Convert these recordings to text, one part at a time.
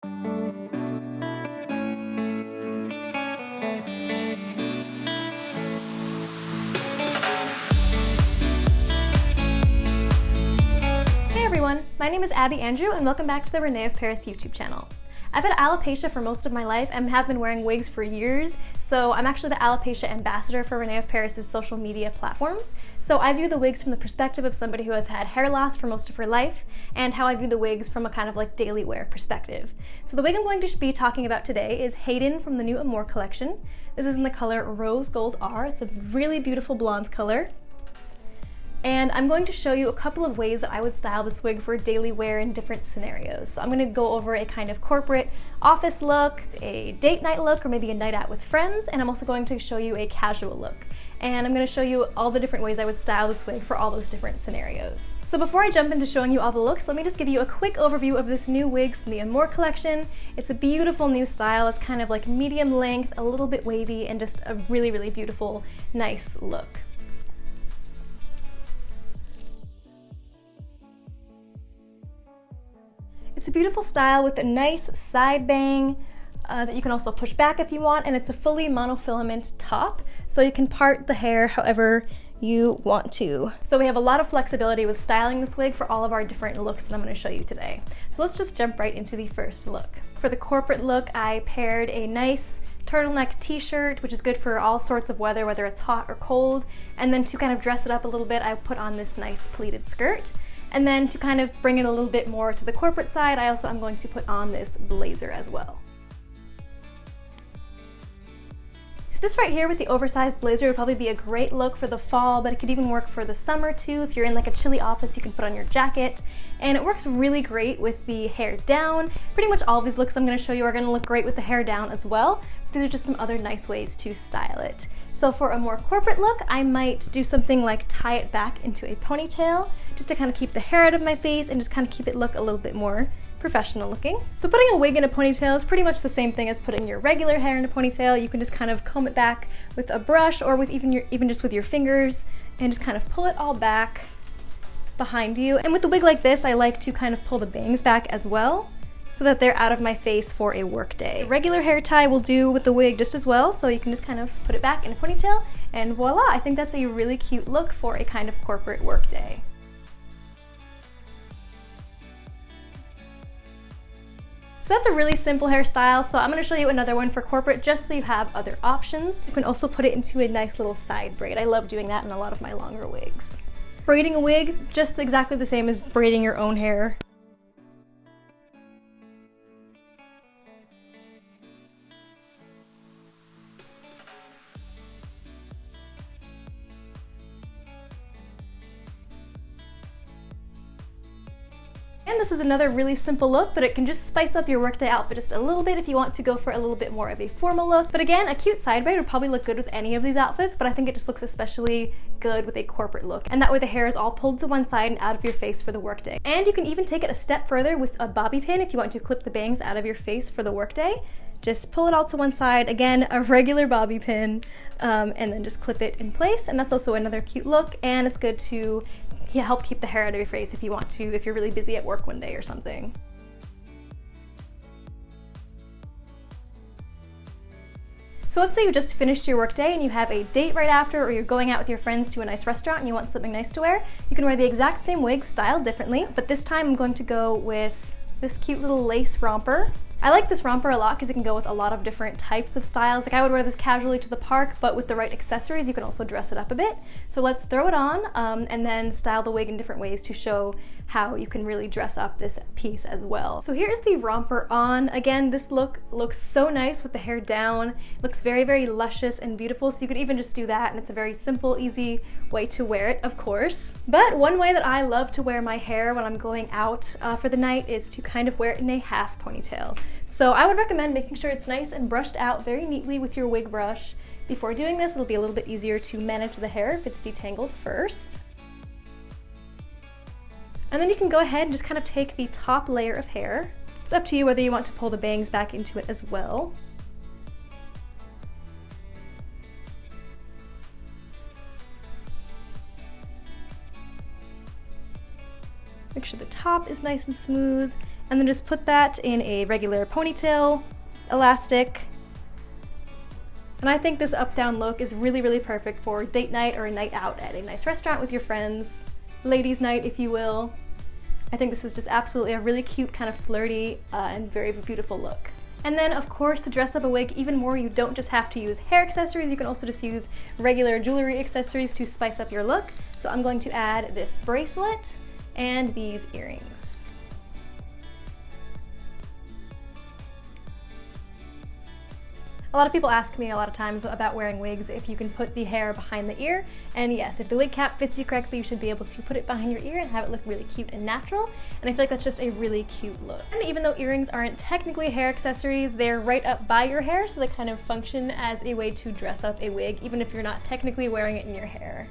Hey everyone, my name is Abby Andrew and welcome back to the René of Paris YouTube channel. I've had alopecia for most of my life and have been wearing wigs for years, so I'm actually the Alopecia Ambassador for René of Paris' social media platforms. So I view the wigs from the perspective of somebody who has had hair loss for most of her life, and how I view the wigs from a kind of like daily wear perspective. So the wig I'm going to be talking about today is Hayden from the new Amore Collection. This is in the color Rose Gold R. It's a really beautiful blonde color. And I'm going to show you a couple of ways that I would style this wig for daily wear in different scenarios. So I'm going to go over a kind of corporate office look, a date night look, or maybe a night out with friends, and I'm also going to show you a casual look. And I'm going to show you all the different ways I would style this wig for all those different scenarios. So before I jump into showing you all the looks, let me just give you a quick overview of this new wig from the Amore Collection. It's a beautiful new style. It's kind of like medium length, a little bit wavy, and just a really, really beautiful, nice look. It's a beautiful style with a nice side bang that you can also push back if you want, and it's a fully monofilament top, so you can part the hair however you want to. So we have a lot of flexibility with styling this wig for all of our different looks that I'm going to show you today. So let's just jump right into the first look. For the corporate look, I paired a nice turtleneck t-shirt, which is good for all sorts of weather, whether it's hot or cold, and then to kind of dress it up a little bit, I put on this nice pleated skirt. And then to kind of bring it a little bit more to the corporate side, I also am going to put on this blazer as well. So this right here with the oversized blazer would probably be a great look for the fall, but it could even work for the summer too. If you're in like a chilly office, you can put on your jacket. And it works really great with the hair down. Pretty much all of these looks I'm going to show you are going to look great with the hair down as well. These are just some other nice ways to style it. So for a more corporate look, I might do something like tie it back into a ponytail, just to kind of keep the hair out of my face and just kind of keep it look a little bit more professional looking. So putting a wig in a ponytail is pretty much the same thing as putting your regular hair in a ponytail. You can just kind of comb it back with a brush or with even just with your fingers and just kind of pull it all back behind you. And with the wig like this, I like to kind of pull the bangs back as well, so that they're out of my face for a work day. Regular hair tie will do with the wig just as well, so you can just kind of put it back in a ponytail, and voila! I think that's a really cute look for a kind of corporate work day. So that's a really simple hairstyle, so I'm going to show you another one for corporate just so you have other options. You can also put it into a nice little side braid. I love doing that in a lot of my longer wigs. Braiding a wig, just exactly the same as braiding your own hair. And this is another really simple look, but it can just spice up your workday outfit just a little bit if you want to go for a little bit more of a formal look. But again, a cute side braid would probably look good with any of these outfits, but I think it just looks especially good with a corporate look. And that way the hair is all pulled to one side and out of your face for the workday. And you can even take it a step further with a bobby pin if you want to clip the bangs out of your face for the workday. Just pull it all to one side, again, a regular bobby pin, and then just clip it in place. And that's also another cute look, and it's good to help keep the hair out of your face if you want to, if you're really busy at work one day or something. So let's say you just finished your workday and you have a date right after, or you're going out with your friends to a nice restaurant and you want something nice to wear. You can wear the exact same wig styled differently, but this time I'm going to go with this cute little lace romper. I like this romper a lot because it can go with a lot of different types of styles. Like I would wear this casually to the park, but with the right accessories, you can also dress it up a bit. So let's throw it on and then style the wig in different ways to show how you can really dress up this piece as well. So here's the romper on. Again, this look looks so nice with the hair down. It looks very, very luscious and beautiful. So you could even just do that, and it's a very simple, easy way to wear it, of course. But one way that I love to wear my hair when I'm going out for the night is to kind of wear it in a half ponytail. So I would recommend making sure it's nice and brushed out very neatly with your wig brush. Before doing this, it'll be a little bit easier to manage the hair if it's detangled first. And then you can go ahead and just kind of take the top layer of hair. It's up to you whether you want to pull the bangs back into it as well. Make sure the top is nice and smooth, and then just put that in a regular ponytail elastic. And I think this up-down look is really, really perfect for date night or a night out at a nice restaurant with your friends. Ladies' night, if you will. I think this is just absolutely a really cute, kind of flirty, and very beautiful look. And then, of course, to dress up a wig even more, you don't just have to use hair accessories, you can also just use regular jewelry accessories to spice up your look. So I'm going to add this bracelet and these earrings. A lot of people ask me a lot of times about wearing wigs if you can put the hair behind the ear, and yes, if the wig cap fits you correctly, you should be able to put it behind your ear and have it look really cute and natural, and I feel like that's just a really cute look. And even though earrings aren't technically hair accessories, they're right up by your hair, so they kind of function as a way to dress up a wig, even if you're not technically wearing it in your hair.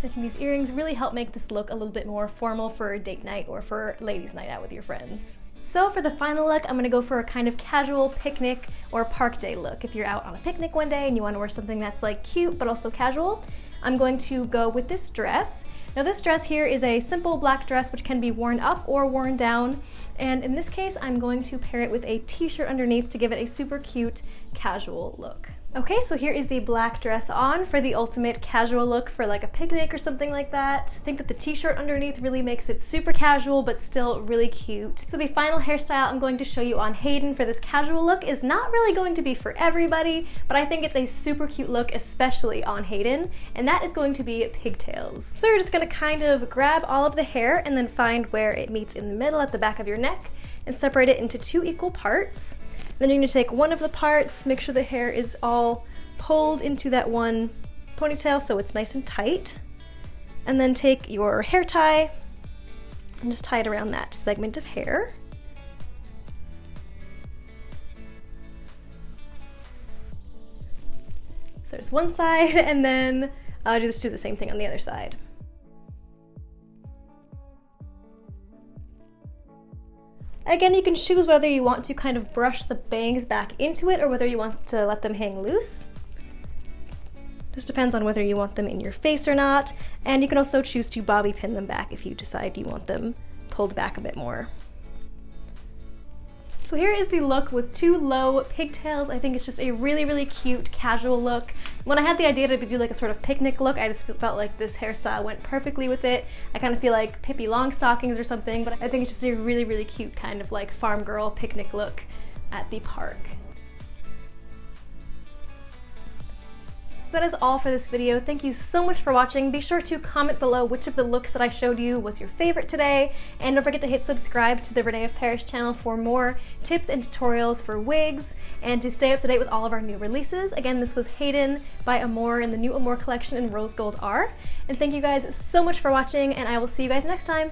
I think these earrings really help make this look a little bit more formal for a date night or for ladies' night out with your friends. So for the final look, I'm gonna go for a kind of casual picnic or park day look. If you're out on a picnic one day and you wanna wear something that's like cute but also casual, I'm going to go with this dress. Now this dress here is a simple black dress which can be worn up or worn down. And in this case, I'm going to pair it with a t-shirt underneath to give it a super cute casual look. Okay, so here is the black dress on for the ultimate casual look for like a picnic or something like that. I think that the t-shirt underneath really makes it super casual but still really cute. So the final hairstyle I'm going to show you on Hayden for this casual look is not really going to be for everybody, but I think it's a super cute look, especially on Hayden, and that is going to be pigtails. So you're just gonna kind of grab all of the hair and then find where it meets in the middle at the back of your neck and separate it into 2 equal parts. Then you're going to take one of the parts, make sure the hair is all pulled into that one ponytail so it's nice and tight. And then take your hair tie and just tie it around that segment of hair. So there's one side, and then just do the same thing on the other side. Again, you can choose whether you want to kind of brush the bangs back into it or whether you want to let them hang loose. Just depends on whether you want them in your face or not, and you can also choose to bobby pin them back if you decide you want them pulled back a bit more. So here is the look with 2 low pigtails. I think it's just a really, really cute casual look. When I had the idea to do like a sort of picnic look, I just felt like this hairstyle went perfectly with it. I kind of feel like Pippi Longstockings or something, but I think it's just a really, really cute kind of like farm girl picnic look at the park. So that is all for this video. Thank you so much for watching. Be sure to comment below which of the looks that I showed you was your favorite today. And don't forget to hit subscribe to the René of Paris channel for more tips and tutorials for wigs and to stay up to date with all of our new releases. Again, this was Hayden by Amore in the new Amore collection in Rose Gold R. And thank you guys so much for watching, and I will see you guys next time.